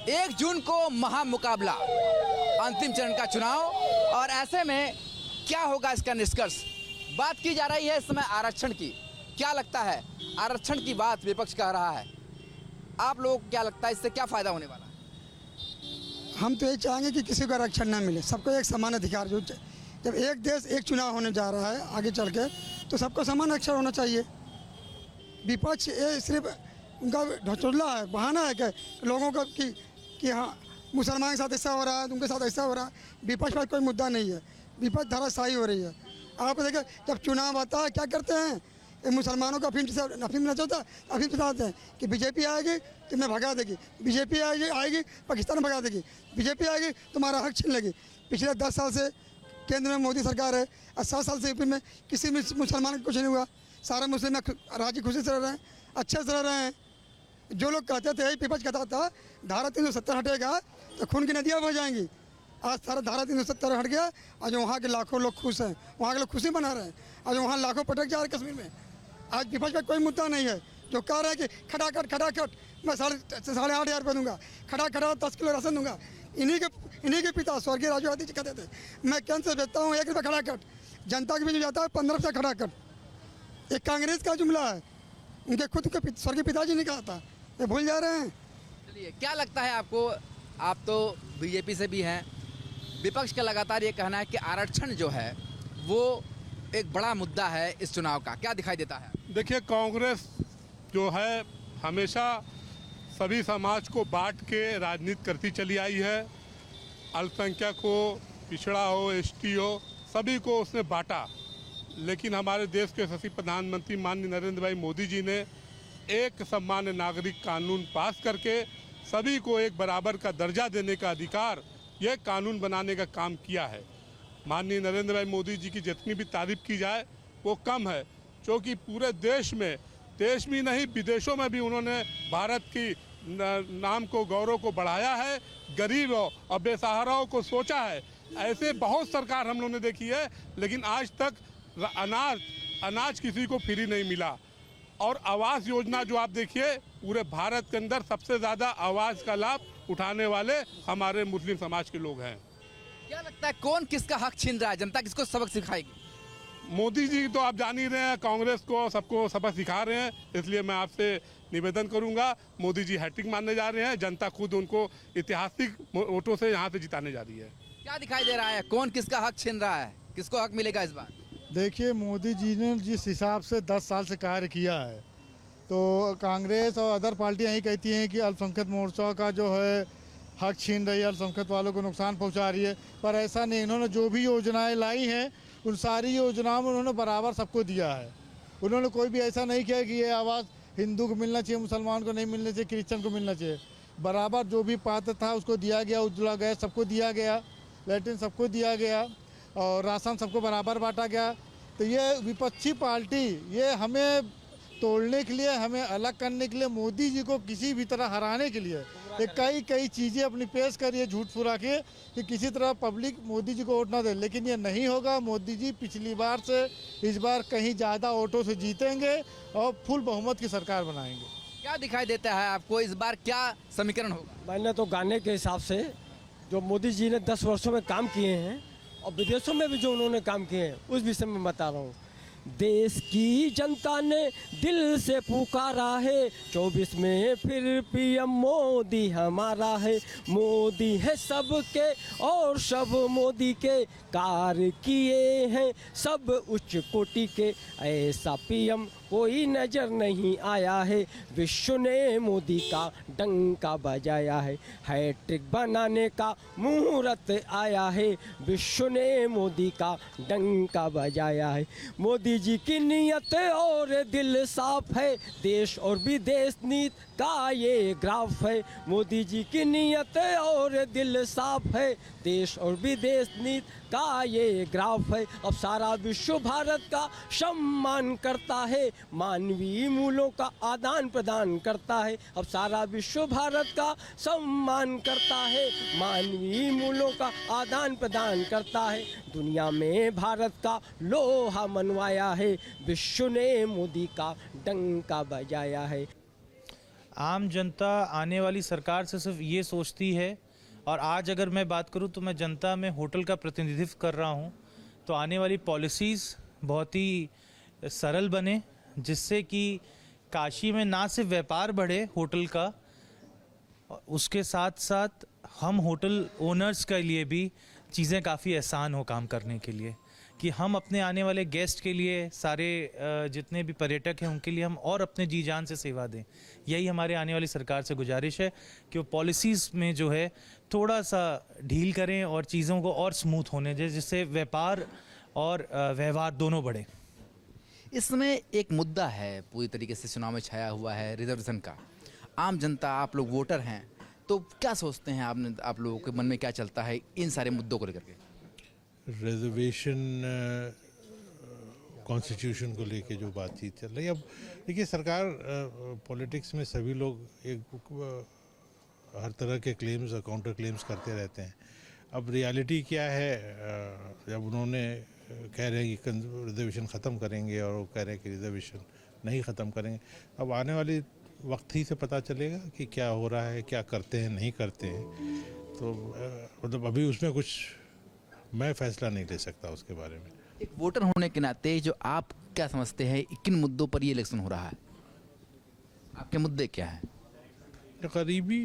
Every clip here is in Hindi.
1 जून को महामुकाबला, अंतिम चरण का चुनाव, और ऐसे में क्या होगा इसका निष्कर्ष। बात की जा रही है इस समय आरक्षण की। क्या लगता है, आरक्षण की बात विपक्ष कर रहा है, आप लोगों को क्या लगता है, इससे क्या फायदा होने वाला है? हम तो ये चाहेंगे कि किसी को आरक्षण ना मिले, सबको एक समान अधिकार। जो जब एक देश एक चुनाव होने जा रहा है आगे चल के, तो सबको समान आरक्षण होना चाहिए। विपक्ष ये सिर्फ उनका ढचोला है, बहाना है कि लोगों का कि हाँ मुसलमान के साथ ऐसा हो रहा है, उनके साथ ऐसा हो रहा है। विपक्ष पर कोई मुद्दा नहीं है, विपक्ष धाराशाही हो रही है। आप देखिए जब चुनाव आता है क्या करते हैं, ये मुसलमानों का अफीम नचाता है, अफीम बताते हैं कि बीजेपी आएगी तुम्हें भगा देगी, बीजेपी आएगी पाकिस्तान भगा देगी, बीजेपी आएगी तुम्हारा हक छीन लेगी। पिछले 10 साल से केंद्र में मोदी सरकार है और 7 साल से यूपी में किसी मुसलमान को कुछ नहीं हुआ। सारे मुस्लिम राजी खुशी से रह रहे हैं, अच्छे से रह रहे हैं। जो लोग कहते थे, विपक्ष कहता था धारा 370 हटेगा तो खून की नदियाँ बह जाएंगी। आज सारा धारा 370 हट गया, आज वहाँ के लाखों लोग खुश हैं, वहाँ के लोग खुशी मना रहे हैं। आज वहाँ लाखों पटक जा रहे हैं कश्मीर में। आज विपक्ष पर कोई मुद्दा नहीं है। जो कह रहे हैं कि खटाखट मैं 8,500 रुपये दूंगा, खटाखट 10 किलो राशन दूंगा। इन्हीं के पिता स्वर्गीय राजीव गांधी जी कहते थे मैं केंद्र से भेजता हूँ 1 रुपये खटाखट, जनता के बीच में जाता है 15 रुपये खटाखट। एक कांग्रेस का जुमला है, उनके खुद के स्वर्गीय पिताजी ने कहा था, ये भूल जा रहे हैं। चलिए, क्या लगता है आपको, आप तो बीजेपी से भी हैं, विपक्ष का लगातार ये कहना है कि आरक्षण जो है वो एक बड़ा मुद्दा है इस चुनाव का, क्या दिखाई देता है? देखिए, कांग्रेस जो है हमेशा सभी समाज को बांट के राजनीति करती चली आई है। अल्पसंख्यक हो, पिछड़ा हो, एसटी हो, सभी को उसने बांटा। लेकिन हमारे देश के यशस्वी प्रधानमंत्री माननीय नरेंद्र भाई मोदी जी ने एक सामान्य नागरिक कानून पास करके सभी को एक बराबर का दर्जा देने का अधिकार, यह कानून बनाने का काम किया है। माननीय नरेंद्र भाई मोदी जी की जितनी भी तारीफ की जाए वो कम है, क्योंकि पूरे देश में नहीं विदेशों में भी उन्होंने भारत की नाम को, गौरव को बढ़ाया है, गरीबों और बेसहाराओं को सोचा है। ऐसे बहुत सरकार हम लोगों ने देखी है, लेकिन आज तक अनाज किसी को फ्री नहीं मिला। और आवास योजना जो आप देखिए, पूरे भारत के अंदर सबसे ज़्यादा आवास का लाभ उठाने वाले हमारे मुस्लिम समाज के लोग हैं। क्या लगता है कौन किसका हक छीन रहा है, जनता किसको सबक सिखाएगी? मोदी जी तो आप जान ही रहे हैं, कांग्रेस को सबको सबक सिखा रहे हैं। इसलिए मैं आपसे निवेदन करूंगा, मोदी जी हैट्रिक मारने जा रहे हैं, जनता खुद उनको ऐतिहासिक वोटों से यहाँ से जिताने जा रही है। क्या दिखाई दे रहा है, कौन किसका हक छीन रहा है, किसको हक मिलेगा इस बार? देखिए, मोदी जी ने जिस हिसाब से 10 साल से कार्य किया है, तो कांग्रेस और अदर पार्टियां यही कहती हैं कि अल्पसंख्यक मोर्चा का जो है हक छीन रही है, अल्पसंख्यक वालों को नुकसान पहुंचा रही है। पर ऐसा नहीं, इन्होंने जो भी योजनाएं लाई हैं उन सारी योजनाओं में उन्होंने बराबर सबको दिया है। उन्होंने कोई भी ऐसा नहीं किया कि ये आवाज़ हिंदू को मिलना चाहिए, मुसलमान को नहीं मिलना चाहिए, क्रिश्चियन को मिलना चाहिए। बराबर जो भी पात्र था उसको दिया गया, उज्ज्वला गैस सबको दिया गया, लैट्रिन सबको दिया गया और राशन सबको बराबर बांटा गया। तो ये विपक्षी पार्टी ये हमें तोड़ने के लिए, हमें अलग करने के लिए, मोदी जी को किसी भी तरह हराने के लिए ये कई चीज़ें अपनी पेश करी है झूठ फुरा के कि किसी तरह पब्लिक मोदी जी को वोट ना दे। लेकिन ये नहीं होगा। मोदी जी पिछली बार से इस बार कहीं ज़्यादा वोटों से जीतेंगे और फुल बहुमत की सरकार बनाएंगे। क्या दिखाई देता है आपको, इस बार क्या समीकरण होगा? मैंने तो गाने के हिसाब से जो मोदी जी ने 10 वर्षों में काम किए हैं और विदेशों में भी जो उन्होंने काम किए हैं उस विषय में बता रहा हूँ। देश की जनता ने दिल से पुकारा है, 24 में फिर पीएम मोदी हमारा है। मोदी है सबके और सब मोदी के कार्य किए हैं, सब उच्च कोटि के, ऐसा पीएम कोई नजर नहीं आया है। विश्व ने मोदी का डंका बजाया है, हैट्रिक बनाने का मुहूर्त आया है। विश्व ने मोदी का डंका बजाया है। मोदी जी की नीयत और दिल साफ है, देश और विदेश नीति का ये ग्राफ है। मोदी जी की नीयत और दिल साफ है, देश और विदेश नीति का ये ग्राफ है। अब सारा विश्व भारत का सम्मान करता है, मानवीय मूल्यों का आदान प्रदान करता है। अब सारा विश्व भारत का सम्मान करता है, मानवीय मूल्यों का आदान प्रदान करता है। दुनिया में भारत का लोहा मनवाया है, विश्व ने मोदी का डंका बजाया है। आम जनता आने वाली सरकार से सिर्फ ये सोचती है, और आज अगर मैं बात करूं तो मैं जनता में होटल का प्रतिनिधित्व कर रहा हूं, तो आने वाली पॉलिसीज़ बहुत ही सरल बने, जिससे कि काशी में ना सिर्फ व्यापार बढ़े होटल का, उसके साथ साथ हम होटल ओनर्स के लिए भी चीज़ें काफ़ी आसान हो काम करने के लिए, कि हम अपने आने वाले गेस्ट के लिए, सारे जितने भी पर्यटक हैं उनके लिए हम और अपने जी जान से सेवा दें। यही हमारे आने वाली सरकार से गुजारिश है कि वो पॉलिसीज़ में जो है थोड़ा सा ढील करें और चीज़ों को और स्मूथ होने दें, जिससे व्यापार और व्यवहार दोनों बढ़े। इस समय एक मुद्दा है पूरी तरीके से चुनाव में छाया हुआ है, रिजर्वेशन का। आम जनता, आप लोग वोटर हैं, तो क्या सोचते हैं आप लोगों के मन में क्या चलता है इन सारे मुद्दों को लेकर के? रिजर्वेशन कॉन्स्टिट्यूशन को लेके जो बातचीत चल रही है, अब देखिए सरकार पॉलिटिक्स में सभी लोग हर तरह के क्लेम्स और काउंटर क्लेम्स करते रहते हैं। अब रियलिटी क्या है, जब उन्होंने कह रहे हैं कि रिजर्वेशन ख़त्म करेंगे और वो कह रहे हैं कि रिजर्वेशन नहीं ख़त्म करेंगे, अब आने वाली वक्त ही से पता चलेगा कि क्या हो रहा है, क्या करते हैं, नहीं करते हैं। तो मतलब अभी उसमें कुछ मैं फैसला नहीं ले सकता उसके बारे में। एक वोटर होने के नाते जो आप क्या समझते हैं किन मुद्दों पर ये इलेक्शन हो रहा है? आपके मुद्दे क्या हैं? करीबी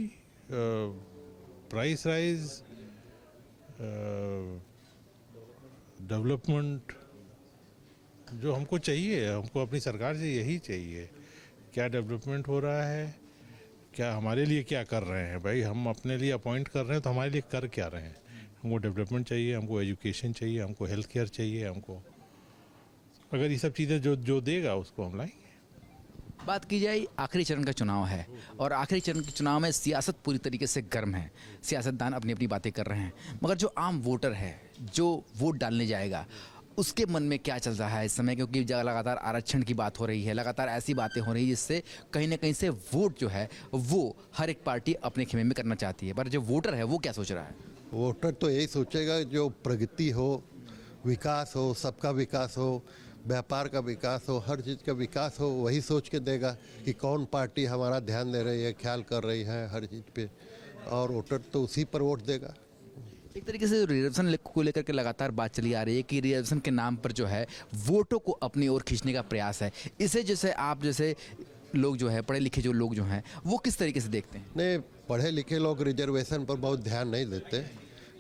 प्राइस राइज, डेवलपमेंट जो हमको चाहिए, हमको अपनी सरकार से यही चाहिए। क्या डेवलपमेंट हो रहा है, क्या हमारे लिए क्या कर रहे हैं? भाई हम अपने लिए अपॉइंट कर रहे हैं तो हमारे लिए कर क्या रहे हैं? हमको डेवलपमेंट चाहिए, हमको एजुकेशन चाहिए, हमको हेल्थ केयर चाहिए, हमको अगर ये सब चीज़ें जो देगा उसको हम लाएंगे। बात की जाए, आखिरी चरण का चुनाव है और आखिरी चरण के चुनाव में सियासत पूरी तरीके से गर्म है, सियासतदान अपनी अपनी बातें कर रहे हैं, मगर जो आम वोटर है जो वोट डालने जाएगा उसके मन में क्या चल रहा है इस समय? क्योंकि लगातार आरक्षण की बात हो रही है, लगातार ऐसी बातें हो रही है जिससे कहीं ना कहीं से वोट जो है वो हर एक पार्टी अपने खेमे में करना चाहती है, पर जो वोटर है वो क्या सोच रहा है? वोटर तो यही सोचेगा जो प्रगति हो, विकास हो, सबका विकास हो, व्यापार का विकास हो, हर चीज़ का विकास हो, वही सोच के देगा कि कौन पार्टी हमारा ध्यान दे रही है, ख्याल कर रही है हर चीज़ पे, और वोटर तो उसी पर वोट देगा। एक तरीके से रिजर्वेशन को लेकर के लगातार बात चली आ रही है कि रिजर्वेशन के नाम पर जो है वोटों को अपनी ओर खींचने का प्रयास है। इसे जैसे आप जैसे लोग जो है, पढ़े लिखे जो लोग जो हैं, वो किस तरीके से देखते हैं? नहीं, पढ़े लिखे लोग रिजर्वेशन पर बहुत ध्यान नहीं देते।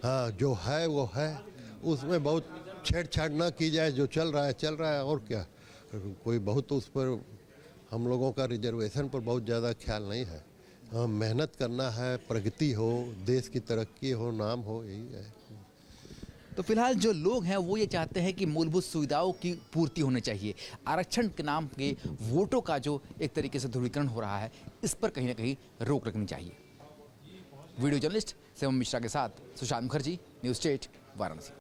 हाँ, जो है वो है, उसमें बहुत छेड़छाड़ ना की जाए, जो चल रहा है और क्या। कोई बहुत उस पर हम लोगों का रिजर्वेशन पर बहुत ज़्यादा ख्याल नहीं है। हाँ, मेहनत करना है, प्रगति हो, देश की तरक्की हो, नाम हो, यही है। तो फिलहाल जो लोग हैं वो ये चाहते हैं कि मूलभूत सुविधाओं की पूर्ति होनी चाहिए। आरक्षण के नाम के वोटों का जो एक तरीके से ध्रुवीकरण हो रहा है, इस पर कहीं ना कहीं रोक लगनी चाहिए। वीडियो जर्नलिस्ट शिवम मिश्रा के साथ सुशांत मुखर्जी, न्यूज़ 8 वाराणसी।